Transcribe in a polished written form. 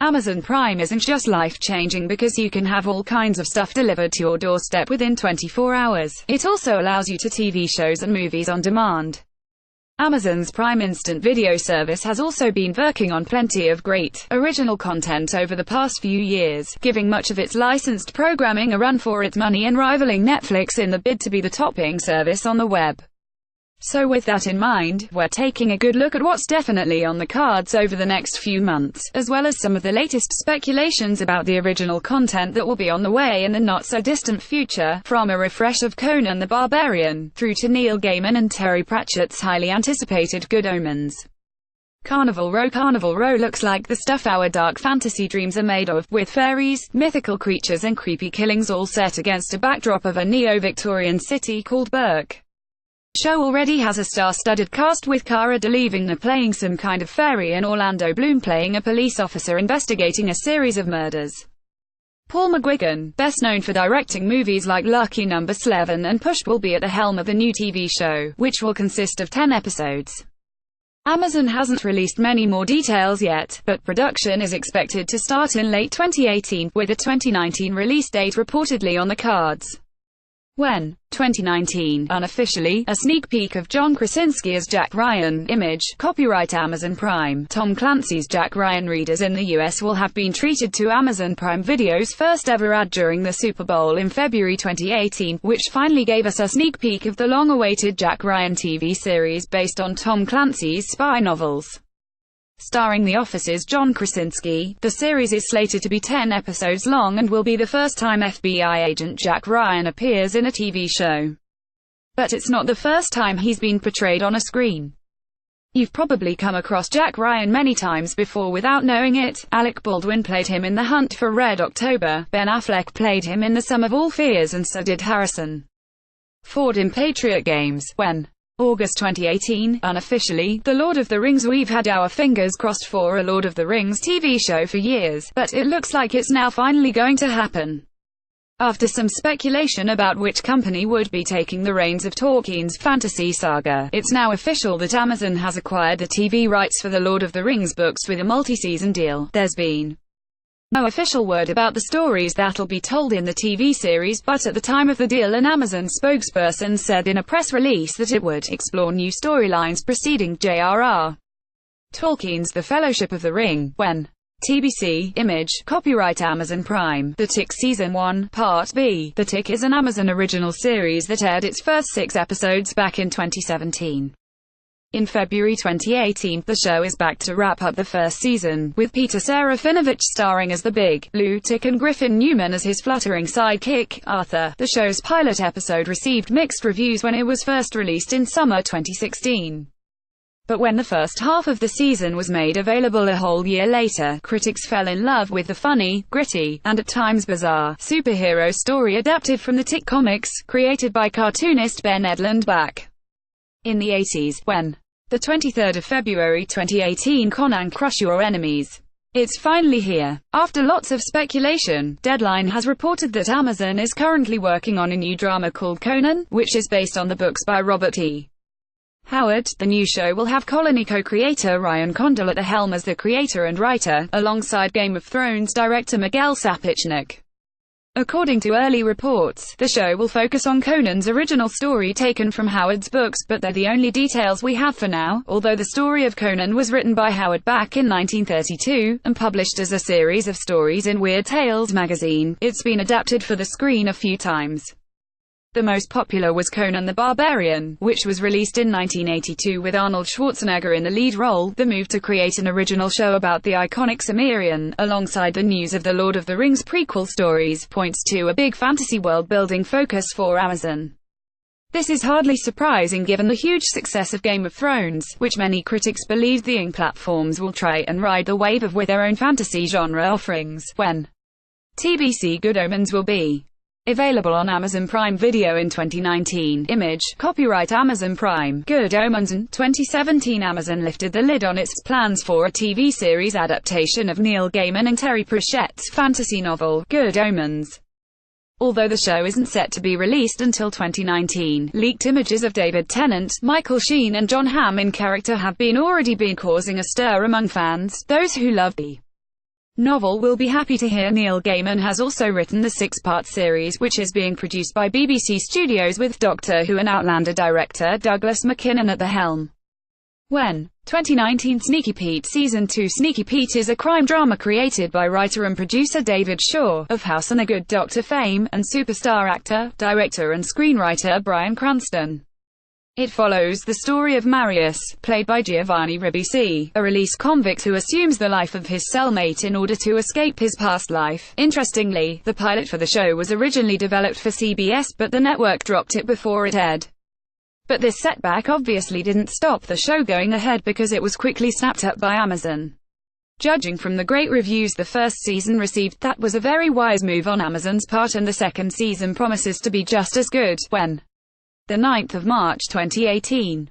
Amazon Prime isn't just life-changing because you can have all kinds of stuff delivered to your doorstep within 24 hours. It also allows you to TV shows and movies on demand. Amazon's Prime Instant Video service has also been working on plenty of great, original content over the past few years, giving much of its licensed programming a run for its money and rivaling Netflix in the bid to be the topping service on the web. So with that in mind, we're taking a good look at what's definitely on the cards over the next few months, as well as some of the latest speculations about the original content that will be on the way in the not-so-distant future, from a refresh of Conan the Barbarian, through to Neil Gaiman and Terry Pratchett's highly anticipated Good Omens. Carnival Row looks like the stuff our dark fantasy dreams are made of, with fairies, mythical creatures and creepy killings all set against a backdrop of a neo-Victorian city called Burke. The show already has a star-studded cast, with Cara Delevingne playing some kind of fairy and Orlando Bloom playing a police officer investigating a series of murders. Paul McGuigan, best known for directing movies like Lucky No. 11 and Push, will be at the helm of the new TV show, which will consist of 10 episodes. Amazon hasn't released many more details yet, but production is expected to start in late 2018, with a 2019 release date reportedly on the cards. When? 2019. Unofficially, a sneak peek of John Krasinski as Jack Ryan. Image, copyright Amazon Prime. Tom Clancy's Jack Ryan readers in the US will have been treated to Amazon Prime Video's first ever ad during the Super Bowl in February 2018, which finally gave us a sneak peek of the long-awaited Jack Ryan TV series based on Tom Clancy's spy novels. Starring The Office's John Krasinski, the series is slated to be 10 episodes long and will be the first time FBI agent Jack Ryan appears in a TV show. But it's not the first time he's been portrayed on a screen. You've probably come across Jack Ryan many times before without knowing it. Alec Baldwin played him in The Hunt for Red October, Ben Affleck played him in The Sum of All Fears, and so did Harrison Ford in Patriot Games. When? August 2018, unofficially, The Lord of the Rings. We've had our fingers crossed for a Lord of the Rings TV show for years, but it looks like it's now finally going to happen. After some speculation about which company would be taking the reins of Tolkien's fantasy saga, it's now official that Amazon has acquired the TV rights for the Lord of the Rings books with a multi-season deal. There's been no official word about the stories that'll be told in the TV series, but at the time of the deal, an Amazon spokesperson said in a press release that it would explore new storylines preceding J.R.R. Tolkien's The Fellowship of the Ring. When? TBC. Image, copyright Amazon Prime. The Tick Season 1, Part B. The Tick is an Amazon original series that aired its first 6 episodes back in 2017. In February 2018, the show is back to wrap up the first season, with Peter Serafinovich starring as the Big Blue Tick and Griffin Newman as his fluttering sidekick, Arthur. The show's pilot episode received mixed reviews when it was first released in summer 2016. But when the first half of the season was made available a whole year later, critics fell in love with the funny, gritty, and at times bizarre, superhero story adapted from the Tick comics, created by cartoonist Ben Edlund back in the 80s. When? The 23rd of February 2018, Conan Crush Your Enemies. It's finally here. After lots of speculation, Deadline has reported that Amazon is currently working on a new drama called Conan, which is based on the books by Robert E. Howard. The new show will have Colony co-creator Ryan Condal at the helm as the creator and writer, alongside Game of Thrones director Miguel Sapochnik. According to early reports, the show will focus on Conan's original story taken from Howard's books, but they're the only details we have for now. Although the story of Conan was written by Howard back in 1932, and published as a series of stories in Weird Tales magazine, it's been adapted for the screen a few times. The most popular was Conan the Barbarian, which was released in 1982 with Arnold Schwarzenegger in the lead role. The move to create an original show about the iconic Cimmerian, alongside the news of the Lord of the Rings prequel stories, points to a big fantasy world-building focus for Amazon. This is hardly surprising given the huge success of Game of Thrones, which many critics believe viewing platforms will try and ride the wave of with their own fantasy genre offerings. When? TBC. Good Omens will be available on Amazon Prime Video in 2019. Image, copyright Amazon Prime. Good Omens. In 2017, Amazon lifted the lid on its plans for a TV series adaptation of Neil Gaiman and Terry Pratchett's fantasy novel, Good Omens. Although the show isn't set to be released until 2019, leaked images of David Tennant, Michael Sheen and Jon Hamm in character have already been causing a stir among fans, those who love the novel will be happy to hear Neil Gaiman has also written the six-part series, which is being produced by BBC Studios with Doctor Who and Outlander director Douglas McKinnon at the helm. When 2019 Sneaky Pete Season 2. Sneaky Pete is a crime drama created by writer and producer David Shaw, of House and the Good Doctor fame, and superstar actor, director and screenwriter Bryan Cranston. It follows the story of Marius, played by Giovanni Ribisi, a released convict who assumes the life of his cellmate in order to escape his past life. Interestingly, the pilot for the show was originally developed for CBS, but the network dropped it before it aired. But this setback obviously didn't stop the show going ahead because it was quickly snapped up by Amazon. Judging from the great reviews the first season received, that was a very wise move on Amazon's part, and the second season promises to be just as good. When the 9th of March 2018.